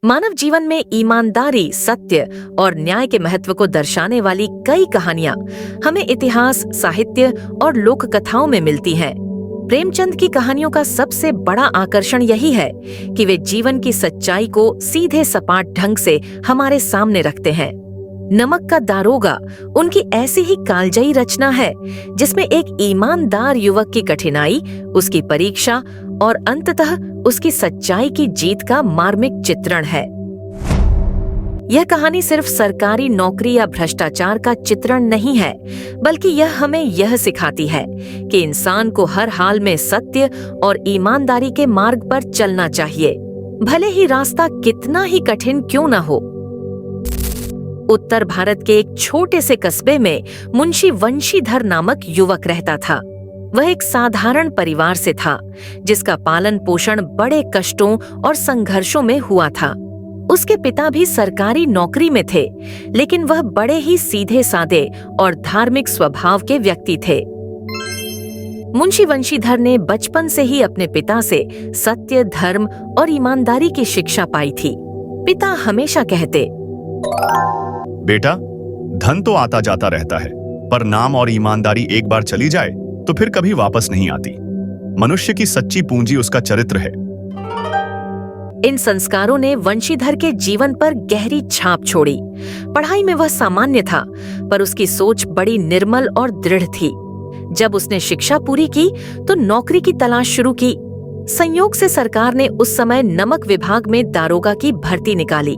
मानव जीवन में ईमानदारी, सत्य और न्याय के महत्व को दर्शाने वाली कई कहानियां हमें इतिहास, साहित्य और लोक कथाओं में मिलती हैं। प्रेमचंद की कहानियों का सबसे बड़ा आकर्षण यही है कि वे जीवन की सच्चाई को सीधे सपाट ढंग से हमारे सामने रखते हैं। नमक का दारोगा उनकी ऐसी ही कालजयी रचना है, जिसमें एक ईमानदार युवक की कठिनाई, उसकी परीक्षा और अंततः उसकी सच्चाई की जीत का मार्मिक चित्रण है। यह कहानी सिर्फ सरकारी नौकरी या भ्रष्टाचार का चित्रण नहीं है, बल्कि यह हमें यह सिखाती है कि इंसान को हर हाल में सत्य और ईमानदारी के मार्ग पर चलना चाहिए, भले ही रास्ता कितना ही कठिन क्यों न हो। उत्तर भारत के एक छोटे से कस्बे में मुंशी वंशीधर नामक युवक रहता था। वह एक साधारण परिवार से था, जिसका पालन पोषण बड़े कष्टों और संघर्षों में हुआ था। उसके पिता भी सरकारी नौकरी में थे, लेकिन वह बड़े ही सीधे साधे और धार्मिक स्वभाव के व्यक्ति थे। मुंशी वंशीधर ने बचपन से ही अपने पिता से सत्य, धर्म और ईमानदारी की शिक्षा पाई थी। पिता हमेशा कहते, बेटा, धन तो आता जाता रहता है, पर नाम और ईमानदारी एक बार चली जाए तो फिर कभी वापस नहीं आती। मनुष्य की सच्ची पूंजी उसका चरित्र है। इन संस्कारों ने वंशीधर के जीवन पर गहरी छाप छोड़ी। पढ़ाई में वह सामान्य था, पर उसकी सोच बड़ी निर्मल और दृढ़ थी। जब उसने शिक्षा पूरी की तो नौकरी की तलाश शुरू की। संयोग से सरकार ने उस समय नमक विभाग में दारोगा की भर्ती निकाली।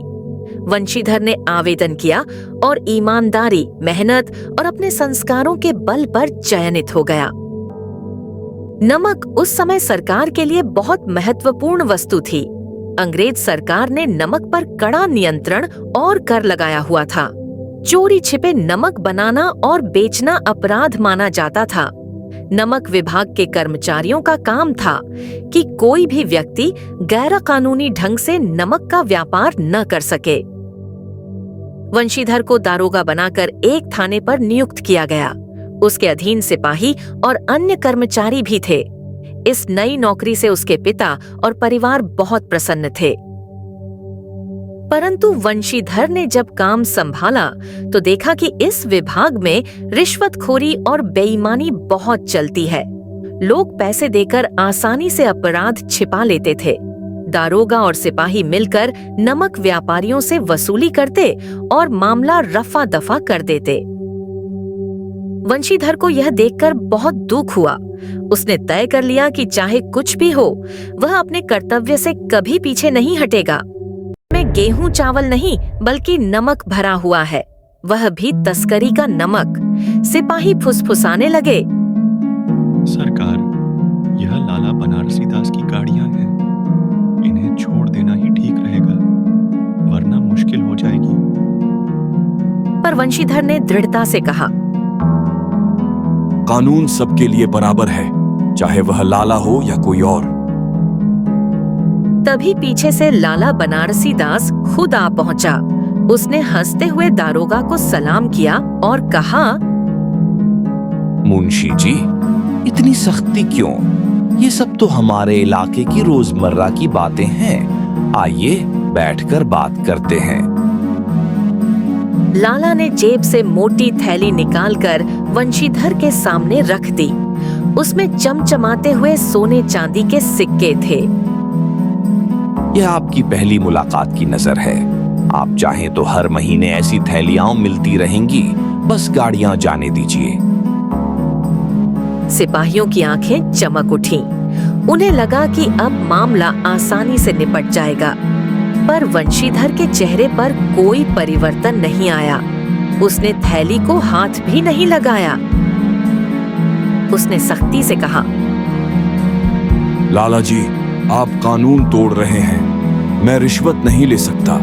वंशीधर ने आवेदन किया और ईमानदारी, मेहनत और अपने संस्कारों के बल पर चयनित हो गया। नमक उस समय सरकार के लिए बहुत महत्वपूर्ण वस्तु थी। अंग्रेज सरकार ने नमक पर कड़ा नियंत्रण और कर लगाया हुआ था। चोरी छिपे नमक बनाना और बेचना अपराध माना जाता था। नमक विभाग के कर्मचारियों का काम था कि कोई भी व्यक्ति गैर कानूनी ढंग से नमक का व्यापार न कर सके। वंशीधर को दारोगा बनाकर एक थाने पर नियुक्त किया गया। उसके अधीन सिपाही और अन्य कर्मचारी भी थे। इस नई नौकरी से उसके पिता और परिवार बहुत प्रसन्न थे। परंतु वंशीधर ने जब काम संभाला तो देखा कि इस विभाग में रिश्वतखोरी और बेईमानी बहुत चलती है। लोग पैसे देकर आसानी से अपराध छिपा लेते थे। दारोगा और सिपाही मिलकर नमक व्यापारियों से वसूली करते और मामला रफा दफा कर देते। वंशीधर को यह देखकर बहुत दुख हुआ। उसने तय कर लिया कि चाहे कुछ भी हो, वह अपने कर्तव्य से कभी पीछे नहीं हटेगा। में गेहूं चावल नहीं, बल्कि नमक भरा हुआ है, वह भी तस्करी का नमक। सिपाही फुसफुसाने लगे, सरकार, यह लाला बनारसी दास की गाड़ियां हैं। इन्हें छोड़ देना ही ठीक रहेगा, वरना मुश्किल हो जाएगी। पर वंशीधर ने दृढ़ता से कहा, कानून सबके लिए बराबर है, चाहे वह लाला हो या कोई और। तभी पीछे से लाला बनारसी दास खुद आ पहुंचा। उसने हंसते हुए दारोगा को सलाम किया और कहा, मुंशी जी, इतनी सख्ती क्यों? ये सब तो हमारे इलाके की रोजमर्रा की बातें हैं। आइए बैठकर बात करते हैं। लाला ने जेब से मोटी थैली निकालकर वंशीधर के सामने रख दी। उसमें चमचमाते हुए सोने चांदी के सिक्के थे। यह आपकी पहली मुलाकात की नजर है। आप चाहें तो हर महीने ऐसी थैलियां मिलती रहेंगी, बस गाड़ियां जाने दीजिए। सिपाहियों की आंखें चमक उठीं। उन्हें लगा कि अब मामला आसानी से निपट जाएगा, पर वंशीधर के चेहरे पर कोई परिवर्तन नहीं आया। उसने थैली को हाथ भी नहीं लगाया। उसने सख्ती से कहा, लाला जी, आप कानून तोड़ रहे हैं। मैं रिश्वत नहीं ले सकता।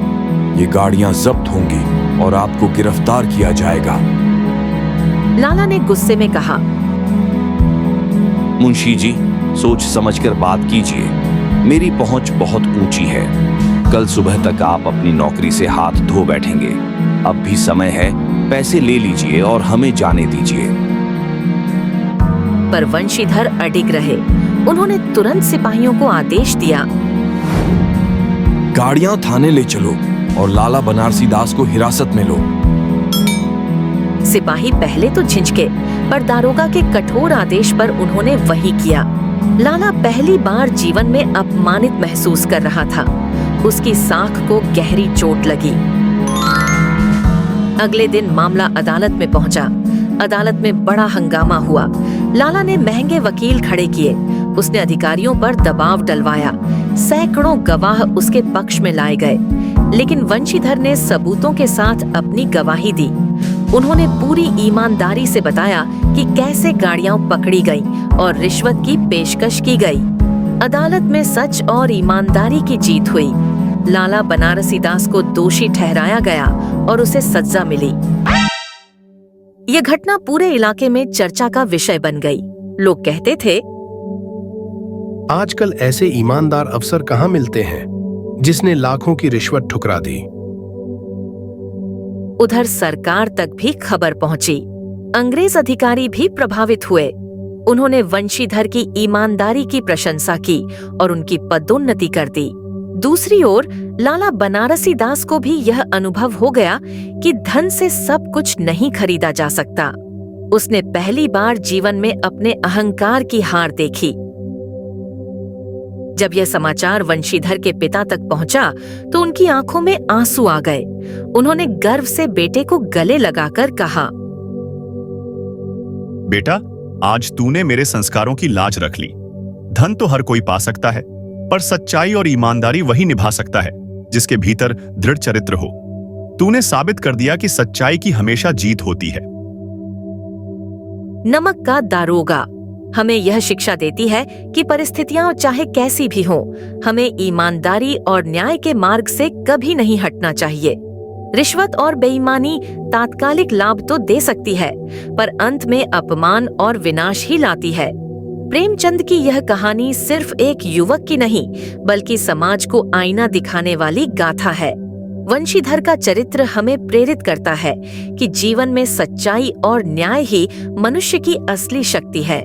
ये गाड़ियां जब्त होंगी और आपको गिरफ्तार किया जाएगा। लाला ने गुस्से में कहा, मुंशी जी, सोच समझकर बात कीजिए। मेरी पहुंच बहुत ऊंची है। कल सुबह तक आप अपनी नौकरी से हाथ धो बैठेंगे। अब भी समय है, पैसे ले लीजिए और हमें जाने दीजिए। पर वंशीधर अडिग रहे। उन्होंने तुरंत सिपाहियों को आदेश दिया, गाड़ियां थाने ले चलो और लाला बनारसी दास को हिरासत में लो। सिपाही पहले तो झिझके, पर दारोगा के कठोर आदेश पर उन्होंने वही किया। लाला पहली बार जीवन में अपमानित महसूस कर रहा था। उसकी साख को गहरी चोट लगी। अगले दिन मामला अदालत में पहुंचा। अदालत में बड़ा हंगामा हुआ। लाला ने महंगे वकील खड़े किए। उसने अधिकारियों पर दबाव डलवाया। सैकड़ों गवाह उसके पक्ष में लाए गए, लेकिन वंशीधर ने सबूतों के साथ अपनी गवाही दी। उन्होंने पूरी ईमानदारी से बताया कि कैसे गाड़ियां पकड़ी गईं और रिश्वत की पेशकश की गई। अदालत में सच और ईमानदारी की जीत हुई। लाला बनारसी दास को दोषी ठहराया गया और उसे सजा मिली। यह घटना पूरे इलाके में चर्चा का विषय बन गई। लोग कहते थे, आजकल ऐसे ईमानदार अफसर कहाँ मिलते हैं जिसने लाखों की रिश्वत ठुकरा दी। उधर सरकार तक भी खबर पहुंची। अंग्रेज अधिकारी भी प्रभावित हुए। उन्होंने वंशीधर की ईमानदारी की प्रशंसा की और उनकी पदोन्नति कर दी। दूसरी ओर लाला बनारसी दास को भी यह अनुभव हो गया कि धन से सब कुछ नहीं खरीदा जा सकता। उसने पहली बार जीवन में अपने अहंकार की हार देखी। जब यह समाचार वंशीधर के पिता तक पहुंचा तो उनकी आंखों में आंसू आ गए। उन्होंने गर्व से बेटे को गले लगाकर कहा, बेटा, आज तूने मेरे संस्कारों की लाज रख ली। धन तो हर कोई पा सकता है, पर सच्चाई और ईमानदारी वही निभा सकता है जिसके भीतर दृढ़ चरित्र हो। तूने साबित कर दिया कि सच्चाई की हमेशा जीत होती है। नमक का दारोगा हमें यह शिक्षा देती है कि परिस्थितियां चाहे कैसी भी हों, हमें ईमानदारी और न्याय के मार्ग से कभी नहीं हटना चाहिए। रिश्वत और बेईमानी तात्कालिक लाभ तो दे सकती है, पर अंत में अपमान और विनाश ही लाती है। प्रेमचंद की यह कहानी सिर्फ एक युवक की नहीं, बल्कि समाज को आईना दिखाने वाली गाथा है। वंशीधर का चरित्र हमें प्रेरित करता है कि जीवन में सच्चाई और न्याय ही मनुष्य की असली शक्ति है।